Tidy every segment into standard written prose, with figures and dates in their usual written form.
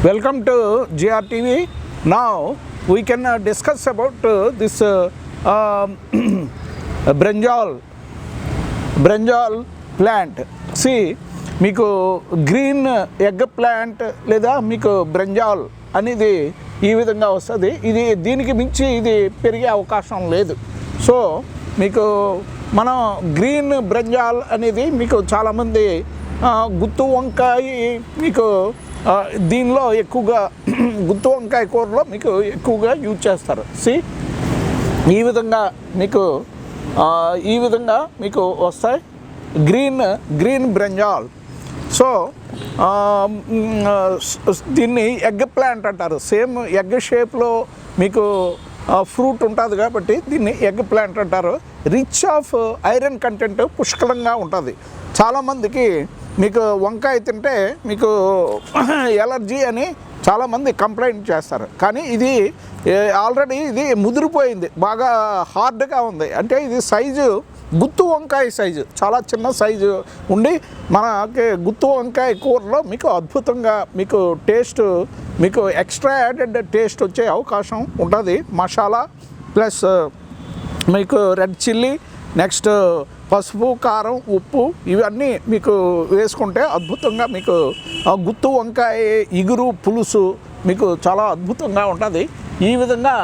Welcome to JRTV. Now we can discuss about this Brinjal plant. See, మీకు green egg plant లేదా మీకు brinjal అనేది ఈ విధంగా వస్తుంది. ఇది దీనికి మించి ఇది పెరిగే అవకాశం లేదు. సో మీకు మనం గ్రీన్ బ్రింజాల్ అనేది మీకు చాలామంది గుత్తు వంకాయ మీకు దీనిలో ఎక్కువగా గుత్తు వంకాయ కూరలో మీకు ఎక్కువగా యూజ్ చేస్తారు. ఈ విధంగా మీకు వస్తాయి గ్రీన్ బ్రింజాల్. సో దీన్ని ఎగ్ ప్లాంట్ అంటారు. సేమ్ ఎగ్ షేప్లో మీకు ఫ్రూట్ ఉంటుంది కాబట్టి దీన్ని ఎగ్ ప్లాంట్ అంటారు. రిచ్ ఆఫ్ ఐరన్ కంటెంట్ పుష్కలంగా ఉంటుంది. చాలామందికి మీకు వంకాయ తింటే మీకు ఎలర్జీ అని చాలామంది కంప్లైంట్ చేస్తారు. కానీ ఇది ఆల్రెడీ ఇది ముదిరిపోయింది, బాగా హార్డ్గా ఉంది. అంటే ఇది సైజు గుత్తు వంకాయ సైజు, చాలా చిన్న సైజు ఉండి మనకి గుత్తు వంకాయ కూరలో మీకు అద్భుతంగా మీకు టేస్ట్, మీకు ఎక్స్ట్రా యాడెడ్ టేస్ట్ వచ్చే అవకాశం ఉంటుంది. మసాలా ప్లస్ మీకు రెడ్ చిల్లీ, నెక్స్ట్ పసుపు, కారం, ఉప్పు ఇవన్నీ మీకు వేసుకుంటే అద్భుతంగా మీకు గుత్తు వంకాయ ఇగురు పులుసు మీకు చాలా అద్భుతంగా ఉంటుంది. ఈ విధంగా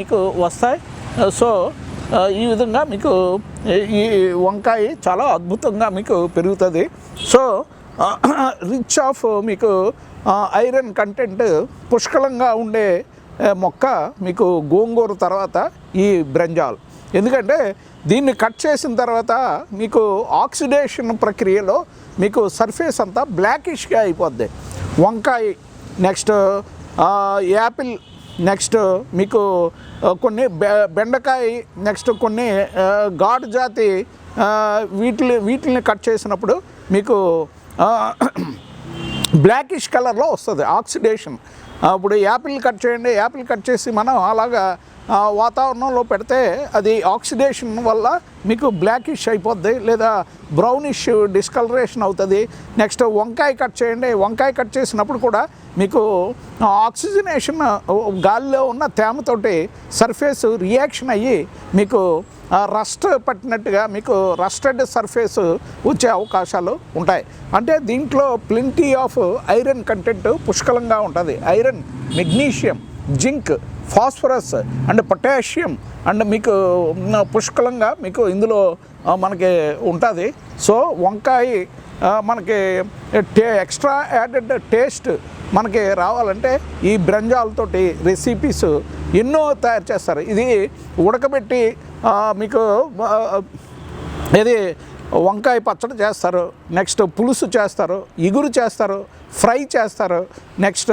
మీకు వస్తాయి. సో ఈ విధంగా మీకు ఈ వంకాయ చాలా అద్భుతంగా మీకు పెరుగుతుంది. సో రిచ్ ఆఫ్ మీకు ఐరన్ కంటెంట్ పుష్కలంగా ఉండే మొక్క మీకు గోంగూర తర్వాత ఈ బ్రింజాల్. ఎందుకంటే దీన్ని కట్ చేసిన తర్వాత మీకు ఆక్సిడేషన్ ప్రక్రియలో మీకు సర్ఫేస్ అంతా బ్లాకిష్గా అయిపోద్ది. వంకాయ, నెక్స్ట్ యాపిల్, నెక్స్ట్ మీకు కొన్ని బెండకాయ, నెక్స్ట్ కొన్ని ఘాటు జాతి వీటిని కట్ చేసినప్పుడు మీకు బ్లాకిష్ కలర్లో వస్తుంది ఆక్సిడేషన్. ఇప్పుడు యాపిల్ కట్ చేయండి, యాపిల్ కట్ చేసి మనం అలాగా వాతావరణంలో పెడితే అది ఆక్సిడేషన్ వల్ల మీకు బ్లాకిష్ అయిపోద్ది లేదా బ్రౌనిష్ డిస్కలరేషన్ అవుతుంది. నెక్స్ట్ వంకాయ కట్ చేయండి, వంకాయ కట్ చేసినప్పుడు కూడా మీకు ఆక్సిజనేషన్ గాలిలో ఉన్న తేమతోటి సర్ఫేస్ రియాక్షన్ అయ్యి మీకు రస్ట్ పట్టినట్టుగా మీకు రస్టెడ్ సర్ఫేస్ వచ్చే అవకాశాలు ఉంటాయి. అంటే దీంట్లో ప్లెంటీ ఆఫ్ ఐరన్ కంటెంట్ పుష్కలంగా ఉంటుంది. Iron, magnesium, zinc, phosphorus and potassium and మీకు పుష్కలంగా మీకు ఇందులో మనకి ఉంటుంది. సో వంకాయ మనకి ఎక్స్ట్రా యాడెడ్ టేస్ట్ మనకి రావాలంటే ఈ బ్రింజాల్తోటి రెసిపీస్ ఎన్నో తయారు చేస్తారు. ఇది ఉడకబెట్టి మీకు ఇది వంకాయ పచ్చడి చేస్తారు, నెక్స్ట్ పులుసు చేస్తారు, ఇగురు చేస్తారు, ఫ్రై చేస్తారు, నెక్స్ట్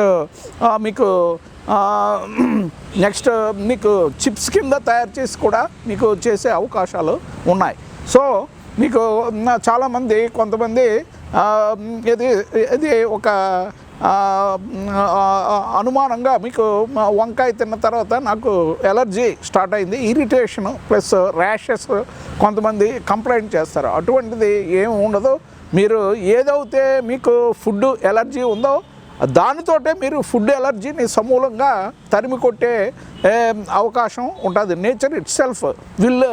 మీకు చిప్స్ కింద తయారు చేసి కూడా మీకు చేసే అవకాశాలు ఉన్నాయి. సో మీకు చాలామంది కొంతమంది ఇది ఒక అనుమానంగా మీకు వంకాయ తిన్న తర్వాత నాకు ఎలర్జీ స్టార్ట్ అయింది, ఇరిటేషను ప్లస్ ర్యాషెస్ కొంతమంది కంప్లైంట్ చేస్తారు. అటువంటిది ఏమి ఉండదు. మీరు ఏదైతే మీకు ఫుడ్ ఎలర్జీ ఉందో దానితోటే మీరు ఫుడ్ ఎలర్జీని సమూలంగా తరిమి కొట్టే అవకాశం ఉంటుంది. Nature it self will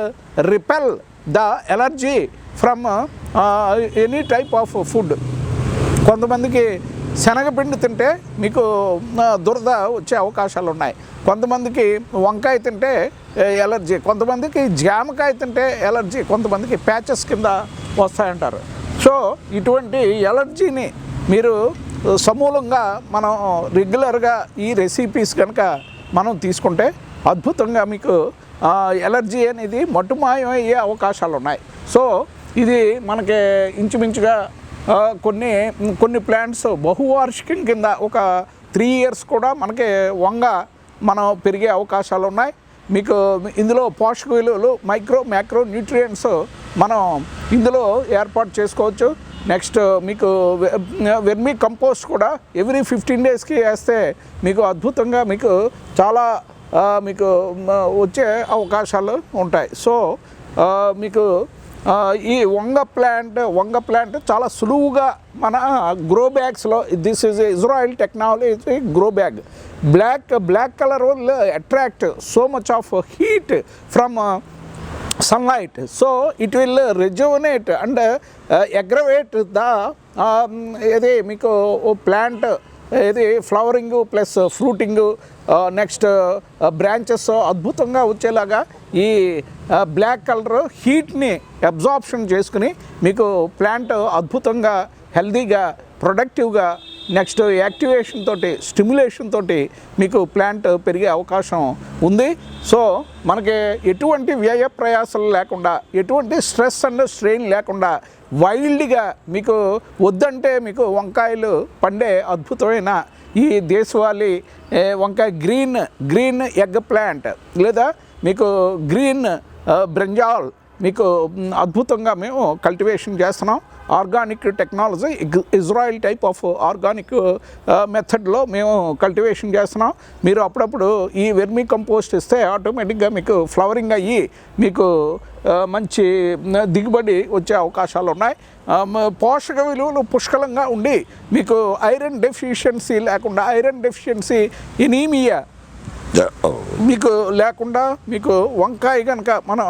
repel the allergy from any type of food. కొంతమందికి శనగపిండి తింటే మీకు దురద వచ్చే అవకాశాలు ఉన్నాయి. కొంతమందికి వంకాయ తింటే ఎలర్జీ, కొంతమందికి జామకాయ తింటే ఎలర్జీ, కొంతమందికి ప్యాచెస్ కింద వస్తాయంటారు. సో ఇటువంటి ఎలర్జీని మీరు సమూలంగా మనం రెగ్యులర్గా ఈ రెసిపీస్ కనుక మనం తీసుకుంటే అద్భుతంగా మీకు ఎలర్జీ అనేది మట్టుమాయం అయ్యే అవకాశాలు ఉన్నాయి. సో ఇది మనకి ఇంచుమించుగా కొన్ని ప్లాంట్స్ బహువార్షికం కింద ఒక 3 years కూడా మనకి వంగ మనం పెరిగే అవకాశాలు ఉన్నాయి. మీకు ఇందులో పోషక విలువలు మైక్రో న్యూట్రియంట్స్ మనం ఇందులో ఏర్పాటు చేసుకోవచ్చు. నెక్స్ట్ మీకు వెర్మీ కంపోస్ట్ కూడా ఎవ్రీ 15 daysకి వేస్తే మీకు అద్భుతంగా మీకు చాలా మీకు వచ్చే అవకాశాలు ఉంటాయి. సో మీకు ఈ వంగ ప్లాంట్ చాలా సులువుగా మన గ్రో బ్యాగ్స్లో, this is Israel technology grow bag. Black colour will attract so much of heat from sunlight, so it will rejuvenate and aggravate the ఇది మీకు ప్లాంట్ ఇది flowering plus fruiting next branches అద్భుతంగా వచ్చేలాగా ఈ బ్లాక్ కలర్ హీట్ని అబ్జార్ప్షన్ చేసుకుని మీకు plant అద్భుతంగా హెల్దీగా ప్రొడక్టివ్గా నెక్స్ట్ యాక్టివేషన్ తోటి స్టిమ్యులేషన్ తోటి మీకు ప్లాంట్ పెరిగే అవకాశం ఉంది. సో మనకి ఎటువంటి వ్యయ ప్రయాసాలు లేకుండా, ఎటువంటి స్ట్రెస్ అండ్ స్ట్రెయిన్ లేకుండా వైల్డ్గా మీకు వద్దంటే మీకు వంకాయలు పండే అద్భుతమైన ఈ దేశవాళీ వంకాయ గ్రీన్ ఎగ్ ప్లాంట్ లేదా మీకు గ్రీన్ బ్రింజాల్ మీకు అద్భుతంగా మేము కల్టివేషన్ చేస్తున్నాం. Organic technology, Israel type of organic మెథడ్లో మేము కల్టివేషన్ చేస్తున్నాం. మీరు అప్పుడప్పుడు ఈ వెర్మీ కంపోస్ట్ ఇస్తే ఆటోమేటిక్గా మీకు ఫ్లవరింగ్ అయ్యి మీకు మంచి దిగుబడి వచ్చే అవకాశాలు ఉన్నాయి. పోషక విలువలు పుష్కలంగా ఉండి మీకు ఐరన్ డెఫిషియన్సీ లేకుండా, ఐరన్ డెఫిషియన్సీ ఎనీమియా మీకు లేకుండా మీకు వంకాయ కనుక మనం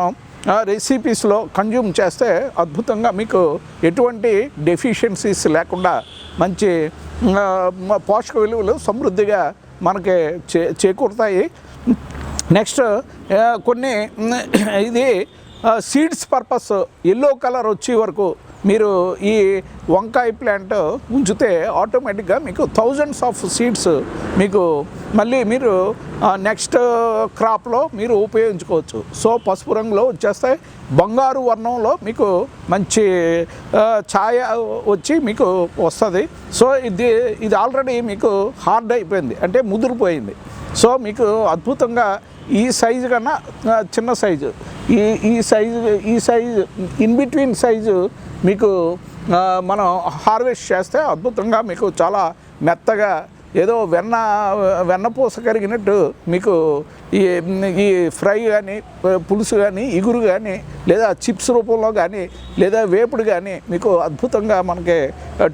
రెసిపీస్లో కన్జ్యూమ్ చేస్తే అద్భుతంగా మీకు ఎటువంటి డెఫిషియన్సీస్ లేకుండా మంచి పోషక విలువలు సమృద్ధిగా మనకి చేకూరుతాయి. నెక్స్ట్ కొన్ని ఇది సీడ్స్ పర్పస్ ఎల్లో కలర్ వచ్చే వరకు మీరు ఈ వంకాయ ప్లాంట్ ఉంచితే ఆటోమేటిక్గా మీకు థౌజండ్స్ ఆఫ్ సీడ్స్ మీకు మళ్ళీ మీరు నెక్స్ట్ క్రాప్లో మీరు ఉపయోగించుకోవచ్చు. సో పసుపు రంగులో వచ్చేస్తాయి, బంగారు వర్ణంలో మీకు మంచి ఛాయ వచ్చి మీకు వస్తుంది. సో ఇది ఆల్రెడీ మీకు హార్డ్ అయిపోయింది, అంటే ముదిరిపోయింది. సో మీకు అద్భుతంగా ఈ సైజు కన్నా చిన్న సైజు, ఈ సైజు ఇన్ బిట్వీన్ సైజు మీకు మనం హార్వెస్ట్ చేస్తే అద్భుతంగా మీకు చాలా మెత్తగా ఏదో వెన్నపూస కరిగినట్టు మీకు ఈ ఫ్రై కానీ పులుసు కానీ ఇగురు కానీ లేదా చిప్స్ రూపంలో కానీ లేదా వేపుడు కానీ మీకు అద్భుతంగా మనకి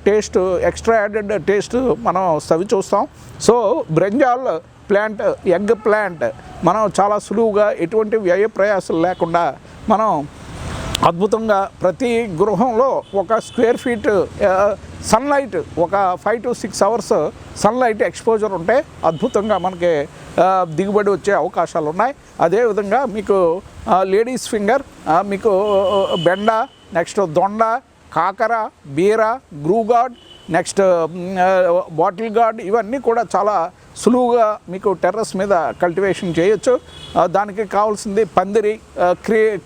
టేస్ట్ ఎక్స్ట్రా యాడెడ్ టేస్ట్ మనం సవి చూస్తాం. So brinjal plant egg plant మనం చాలా సులువుగా ఎటువంటి వ్యయ ప్రయాసాలు లేకుండా మనం అద్భుతంగా ప్రతి గృహంలో ఒక స్క్వేర్ ఫీట్ సన్లైట్ ఒక 5 to 6 అవర్స్ సన్లైట్ ఎక్స్పోజర్ ఉంటే అద్భుతంగా మనకి దిగుబడి వచ్చే అవకాశాలు ఉన్నాయి. అదేవిధంగా మీకు లేడీస్ ఫింగర్, మీకు బెండ, నెక్స్ట్ దొండ, కాకర, బీర, గ్రూగార్డ్, నెక్స్ట్ బాటిల్ గార్డ్, ఇవన్నీ కూడా చాలా సులువుగా మీకు టెర్రస్ మీద కల్టివేషన్ చేయొచ్చు. దానికి కావాల్సింది పందిరి,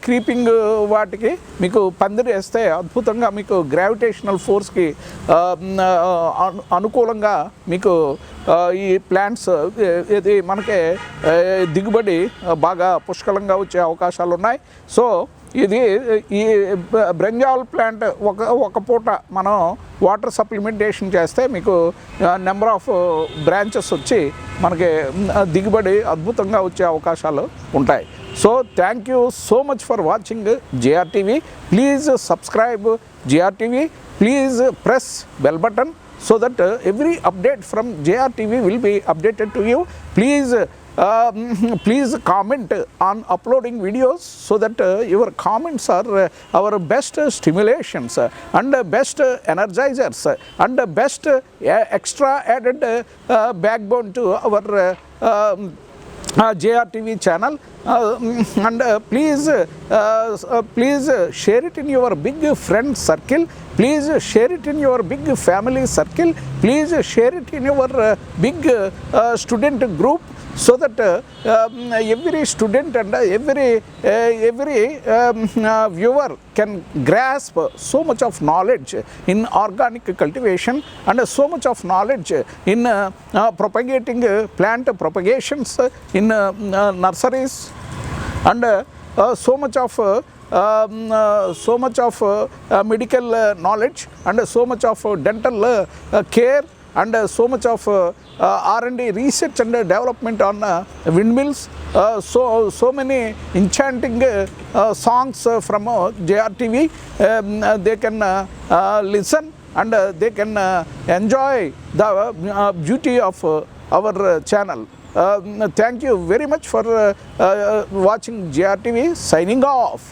క్రీపింగ్ వాటికి మీకు పందిరి వేస్తే అద్భుతంగా మీకు గ్రావిటేషనల్ ఫోర్స్కి అనుకూలంగా మీకు ఈ ప్లాంట్స్ ఇది మనకి దిగుబడి బాగా పుష్కలంగా వచ్చే అవకాశాలు ఉన్నాయి. సో ఇది ఈ బ్రింజాల్ ప్లాంట్ ఒక పూట మనం వాటర్ సప్లిమెంటేషన్ చేస్తే మీకు నెంబర్ ఆఫ్ బ్రాంచెస్ వచ్చి మనకి దిగుబడి అద్భుతంగా వచ్చే అవకాశాలు ఉంటాయి. So thank you so much for watching JRTV. Please subscribe JRTV. Please press bell button so that every update from JRTV will be updated to you. Please comment on uploading videos so that your comments are our best stimulations and best energizers and best extra added backbone to our JRTV channel. And please share it in your big friend circle. Please share it in your big family circle. Please share it in your big student group so that every student and every viewer can grasp so much of knowledge in organic cultivation and so much of knowledge in propagating plant propagations in nurseries and so much of medical knowledge and so much of dental care and so much of R&D, research and development on windmills. So many enchanting songs from JRTV. They can listen and they can enjoy the beauty of our channel. Thank you very much for watching JRTV. Signing off.